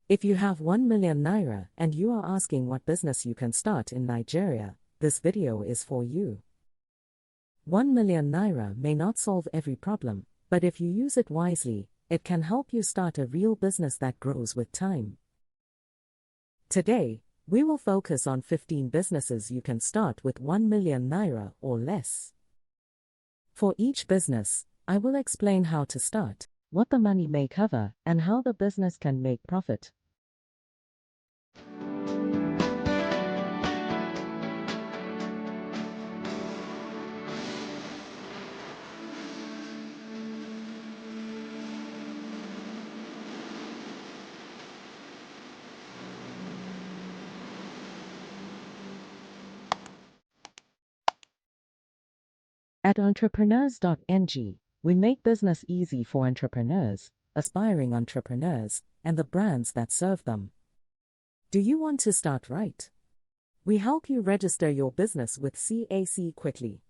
If you have 1 million Naira and you are asking what business you can start in Nigeria, this video is for you. 1 million Naira may not solve every problem, but if you use it wisely, it can help you start a real business that grows with time. Today, we will focus on 15 businesses you can start with 1 million Naira or less. For each business, I will explain how to start, what the money may cover, and how the business can make profit. At entrepreneurs.ng, we make business easy for entrepreneurs, aspiring entrepreneurs, and the brands that serve them. Do you want to start right? We help you register your business with CAC quickly.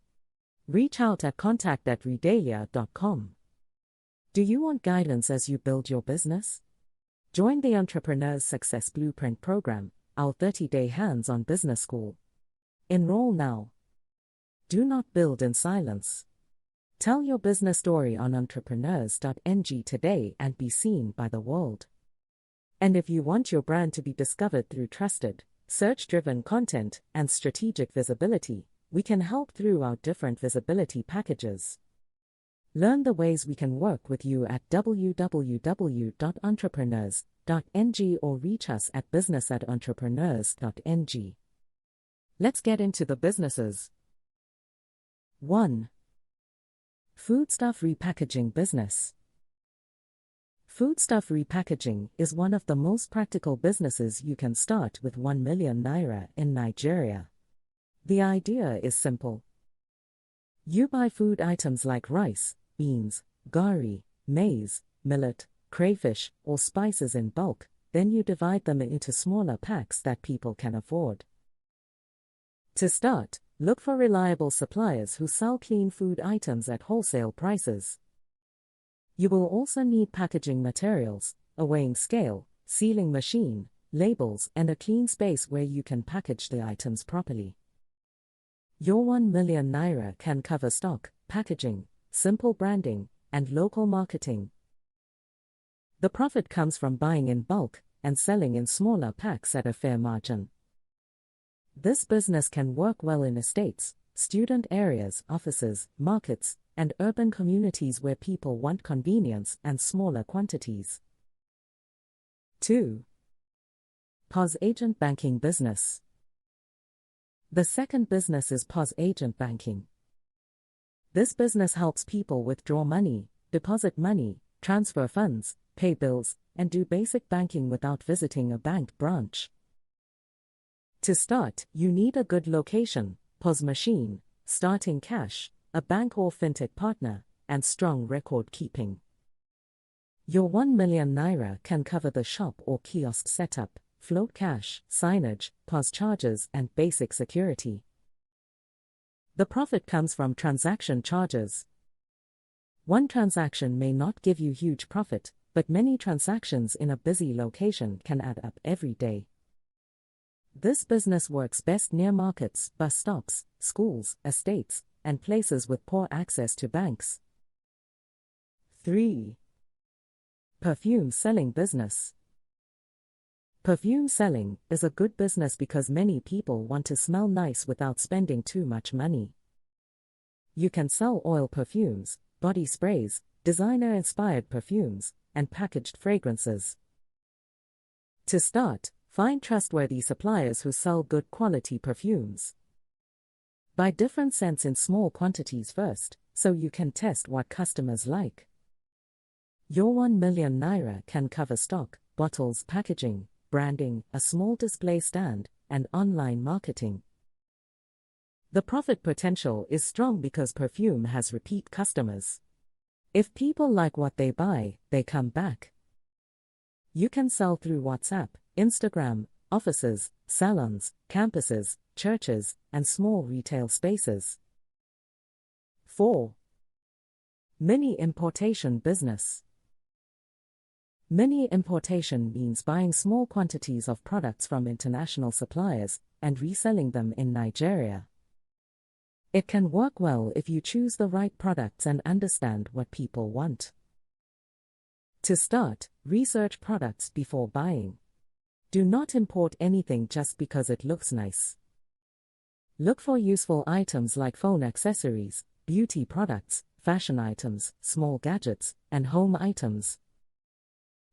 Reach out at contact@redalia.com. Do you want guidance as you build your business? Join the Entrepreneurs Success Blueprint program, our 30-day hands-on business school. Enroll now. Do not build in silence. Tell your business story on entrepreneurs.ng today and be seen by the world. And if you want your brand to be discovered through trusted, search-driven content and strategic visibility, we can help through our different visibility packages. Learn the ways we can work with you at www.entrepreneurs.ng or reach us at business@entrepreneurs.ng. Let's get into the businesses. 1. Foodstuff repackaging business. Foodstuff repackaging is one of the most practical businesses you can start with 1 million Naira in Nigeria. The idea is simple. You buy food items like rice, beans, gari, maize, millet, crayfish, or spices in bulk, then you divide them into smaller packs that people can afford. To start, look for reliable suppliers who sell clean food items at wholesale prices. You will also need packaging materials, a weighing scale, sealing machine, labels, and a clean space where you can package the items properly. Your 1 million Naira can cover stock, packaging, simple branding, and local marketing. The profit comes from buying in bulk and selling in smaller packs at a fair margin. This business can work well in estates, student areas, offices, markets, and urban communities where people want convenience and smaller quantities. 2. POS agent banking business. The second business is POS agent banking. This business helps people withdraw money, deposit money, transfer funds, pay bills, and do basic banking without visiting a bank branch. To start, you need a good location, POS machine, starting cash, a bank or fintech partner, and strong record keeping. Your 1 million Naira can cover the shop or kiosk setup, float cash, signage, POS charges, and basic security. The profit comes from transaction charges. One transaction may not give you huge profit, but many transactions in a busy location can add up every day. This business works best near markets, bus stops, schools, estates, and places with poor access to banks. 3. Perfume selling business. Perfume selling is a good business because many people want to smell nice without spending too much money. You can sell oil perfumes, body sprays, designer-inspired perfumes, and packaged fragrances. To start, find trustworthy suppliers who sell good quality perfumes. Buy different scents in small quantities first, so you can test what customers like. Your 1 million Naira can cover stock, bottles, packaging, branding, a small display stand, and online marketing. The profit potential is strong because perfume has repeat customers. If people like what they buy, they come back. You can sell through WhatsApp, Instagram, offices, salons, campuses, churches, and small retail spaces. 4. Mini importation business. Mini importation means buying small quantities of products from international suppliers and reselling them in Nigeria. It can work well if you choose the right products and understand what people want. To start, research products before buying. Do not import anything just because it looks nice. Look for useful items like phone accessories, beauty products, fashion items, small gadgets, and home items.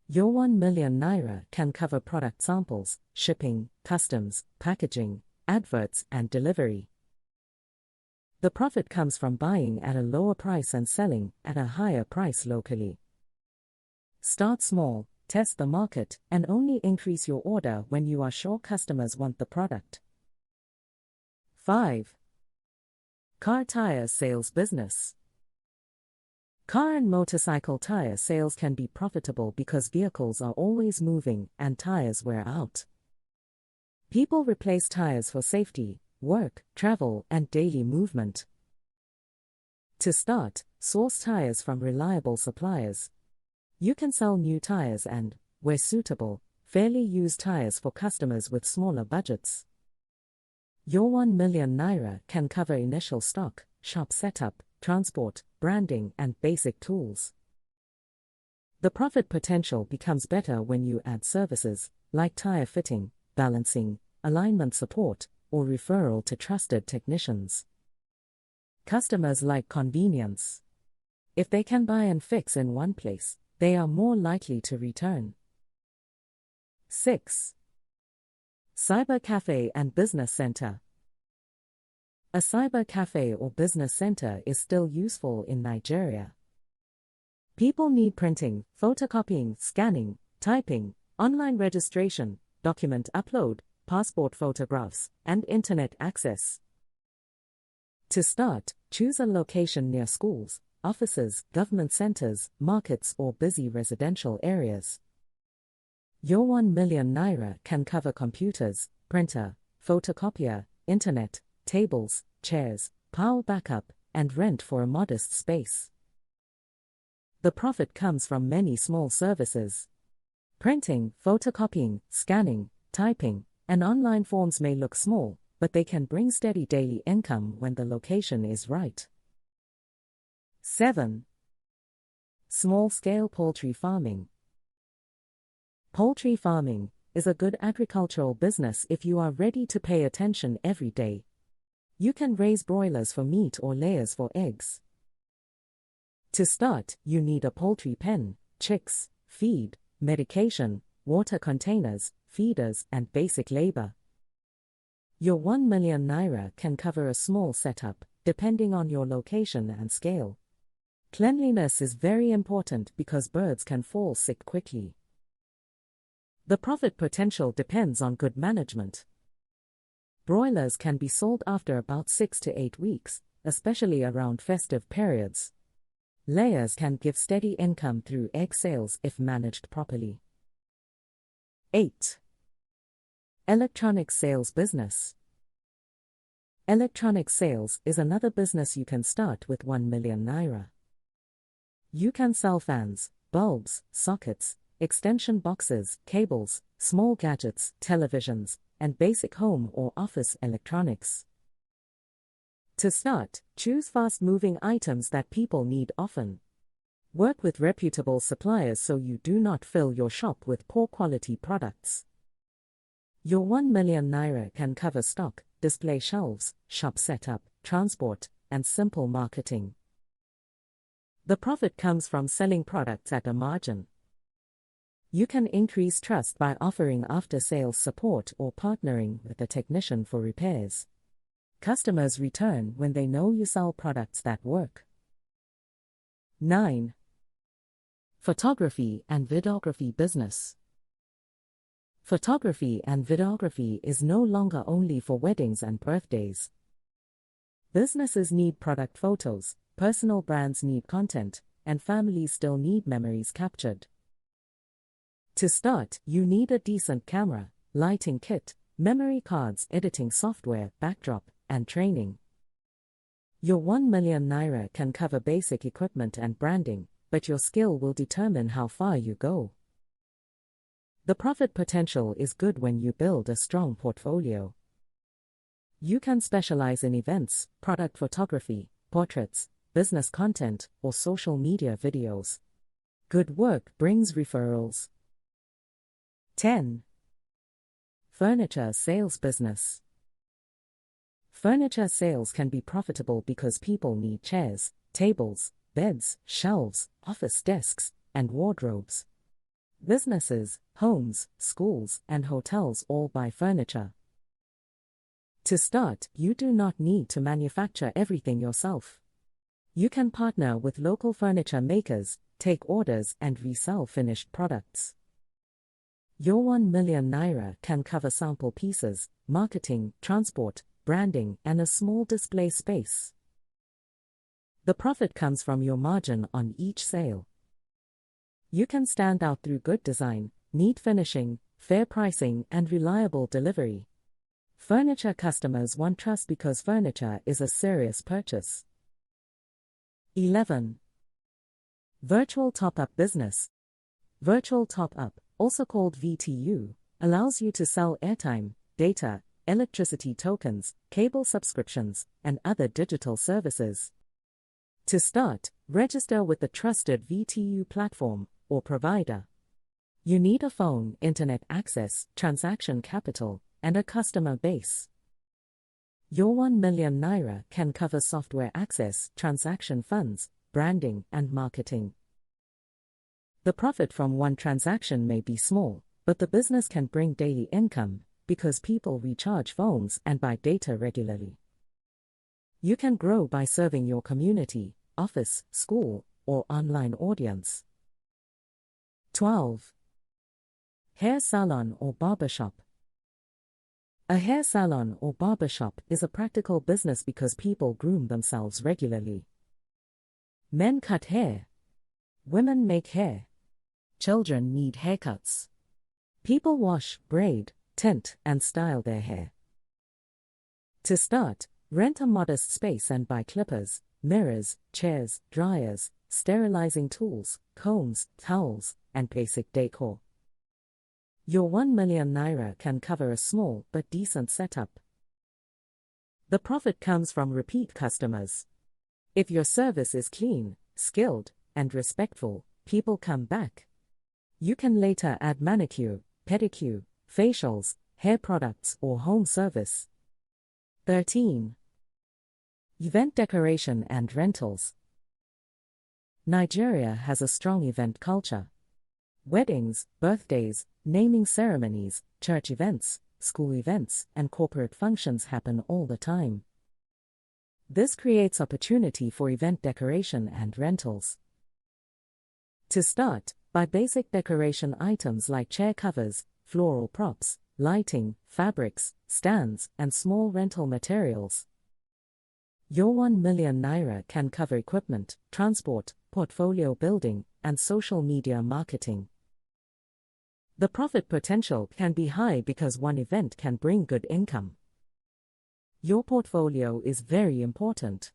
Your 1 million Naira can cover product samples, shipping, customs, packaging, adverts, and delivery. The profit comes from buying at a lower price and selling at a higher price locally. Start small, test the market, and only increase your order when you are sure customers want the product. 5. Car tire sales business. Car and motorcycle tire sales can be profitable because vehicles are always moving and tires wear out. People replace tires for safety, work, travel, and daily movement. To start, source tires from reliable suppliers. You can sell new tires and, where suitable, fairly used tires for customers with smaller budgets. Your 1 million Naira can cover initial stock, shop setup, transport, branding, and basic tools. The profit potential becomes better when you add services, like tire fitting, balancing, alignment support, or referral to trusted technicians. Customers like convenience. If they can buy and fix in one place, they are more likely to return. 6. Cyber cafe and business center. A cyber cafe or business center is still useful in Nigeria. People need printing, photocopying, scanning, typing, online registration, document upload, passport photographs, and internet access. To start, choose a location near schools, offices, government centers, markets, or busy residential areas. Your 1 million Naira can cover computers, printer, photocopier, internet, tables, chairs, power backup, and rent for a modest space. The profit comes from many small services. Printing, photocopying, scanning, typing, and online forms may look small, but they can bring steady daily income when the location is right. 7. Small-scale poultry farming. Poultry farming is a good agricultural business if you are ready to pay attention every day. You can raise broilers for meat or layers for eggs. To start, you need a poultry pen, chicks, feed, medication, water containers, feeders, and basic labor. Your 1 million Naira can cover a small setup, depending on your location and scale. Cleanliness is very important because birds can fall sick quickly. The profit potential depends on good management. Broilers can be sold after about 6 to 8 weeks, especially around festive periods. Layers can give steady income through egg sales if managed properly. 8. Electronics sales business. Electronic sales is another business you can start with 1 million Naira. You can sell fans, bulbs, sockets, extension boxes, cables, small gadgets, televisions, and basic home or office electronics. To start, choose fast-moving items that people need often. Work with reputable suppliers so you do not fill your shop with poor-quality products. Your 1 million Naira can cover stock, display shelves, shop setup, transport, and simple marketing. The profit comes from selling products at a margin. You can increase trust by offering after-sales support or partnering with a technician for repairs. Customers return when they know you sell products that work. 9. Photography and videography business. Photography and videography is no longer only for weddings and birthdays. Businesses need product photos, personal brands need content, and families still need memories captured. To start, you need a decent camera, lighting kit, memory cards, editing software, backdrop, and training. Your 1 million Naira can cover basic equipment and branding, but your skill will determine how far you go. The profit potential is good when you build a strong portfolio. You can specialize in events, product photography, portraits, business content, or social media videos. Good work brings referrals. 10. Furniture sales business. Furniture sales can be profitable because people need chairs, tables, beds, shelves, office desks, and wardrobes. Businesses, homes, schools, and hotels all buy furniture. To start, you do not need to manufacture everything yourself. You can partner with local furniture makers, take orders, and resell finished products. Your 1 million Naira can cover sample pieces, marketing, transport, branding, and a small display space. The profit comes from your margin on each sale. You can stand out through good design, neat finishing, fair pricing, and reliable delivery. Furniture customers want trust because furniture is a serious purchase. 11. Virtual top-up business. Virtual top-up, also called VTU, allows you to sell airtime, data, electricity tokens, cable subscriptions, and other digital services. To start, register with the trusted VTU platform or provider. You need a phone, internet access, transaction capital, and a customer base. Your 1 million Naira can cover software access, transaction funds, branding, and marketing. The profit from one transaction may be small, but the business can bring daily income because people recharge phones and buy data regularly. You can grow by serving your community, office, school, or online audience. 12. Hair salon or barbershop. A hair salon or barbershop is a practical business because people groom themselves regularly. Men cut hair. Women make hair. Children need haircuts. People wash, braid, tint, and style their hair. To start, rent a modest space and buy clippers, mirrors, chairs, dryers, sterilizing tools, combs, towels, and basic decor. Your 1 million Naira can cover a small but decent setup. The profit comes from repeat customers. If your service is clean, skilled, and respectful, people come back. You can later add manicure, pedicure, facials, hair products, or home service. 13. Event decoration and rentals. Nigeria has a strong event culture. Weddings, birthdays, naming ceremonies, church events, school events, and corporate functions happen all the time. This creates opportunity for event decoration and rentals. To start, buy basic decoration items like chair covers, floral props, lighting, fabrics, stands, and small rental materials. Your 1 million Naira can cover equipment, transport, portfolio building, and social media marketing. The profit potential can be high because one event can bring good income. Your portfolio is very important.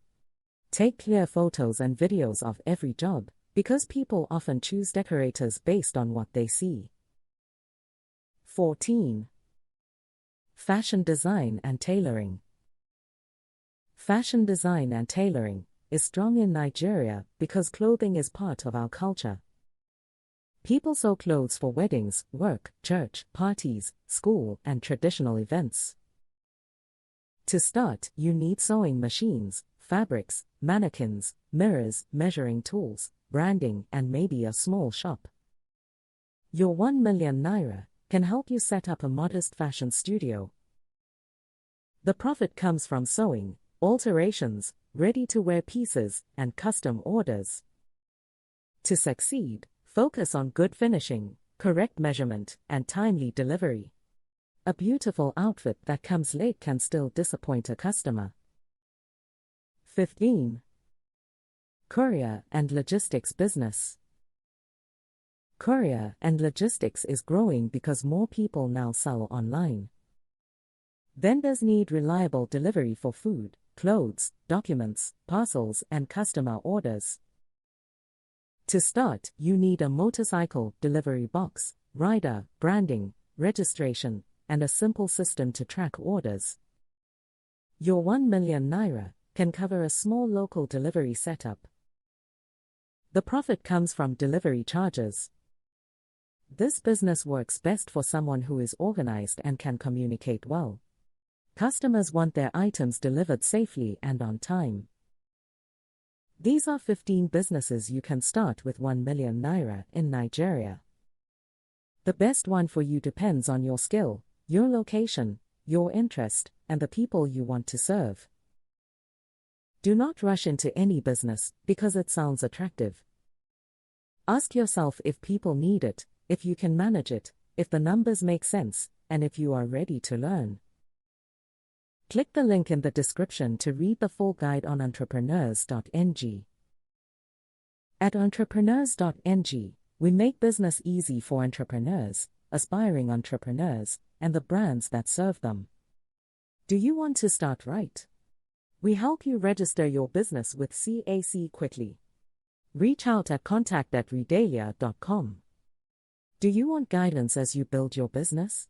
Take clear photos and videos of every job, because people often choose decorators based on what they see. 14. Fashion design and tailoring. Fashion design and tailoring is strong in Nigeria because clothing is part of our culture. People sew clothes for weddings, work, church, parties, school, and traditional events. To start, you need sewing machines, fabrics, mannequins, mirrors, measuring tools, branding, and maybe a small shop. Your 1 million Naira can help you set up a modest fashion studio. The profit comes from sewing, alterations, ready-to-wear pieces, and custom orders. To succeed, focus on good finishing, correct measurement, and timely delivery. A beautiful outfit that comes late can still disappoint a customer. 15. Courier and logistics business. Courier and logistics is growing because more people now sell online. Vendors need reliable delivery for food, clothes, documents, parcels, and customer orders. To start, you need a motorcycle, delivery box, rider, branding, registration, and a simple system to track orders. Your 1 million Naira can cover a small local delivery setup. The profit comes from delivery charges. This business works best for someone who is organized and can communicate well. Customers want their items delivered safely and on time. These are 15 businesses you can start with 1 million Naira in Nigeria. The best one for you depends on your skill, your location, your interest, and the people you want to serve. Do not rush into any business because it sounds attractive. Ask yourself if people need it, if you can manage it, if the numbers make sense, and if you are ready to learn. Click the link in the description to read the full guide on entrepreneurs.ng. At entrepreneurs.ng, we make business easy for entrepreneurs, aspiring entrepreneurs, and the brands that serve them. Do you want to start right? We help you register your business with CAC quickly. Reach out at contact@redalia.com. Do you want guidance as you build your business?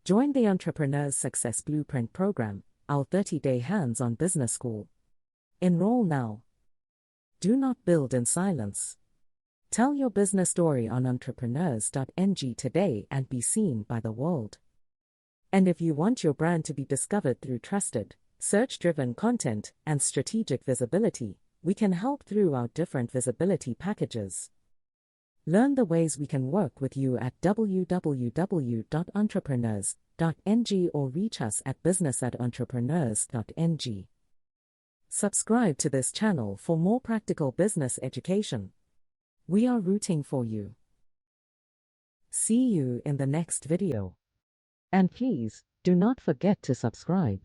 Join the Entrepreneurs Success Blueprint program, our 30-day hands-on business school. Enroll now. Do not build in silence. Tell your business story on entrepreneurs.ng today and be seen by the world. And if you want your brand to be discovered through trusted, search-driven content and strategic visibility, we can help through our different visibility packages. Learn the ways we can work with you at www.entrepreneurs.ng or reach us at business@entrepreneurs.ng. Subscribe to this channel for more practical business education. We are rooting for you. See you in the next video. And please, do not forget to subscribe.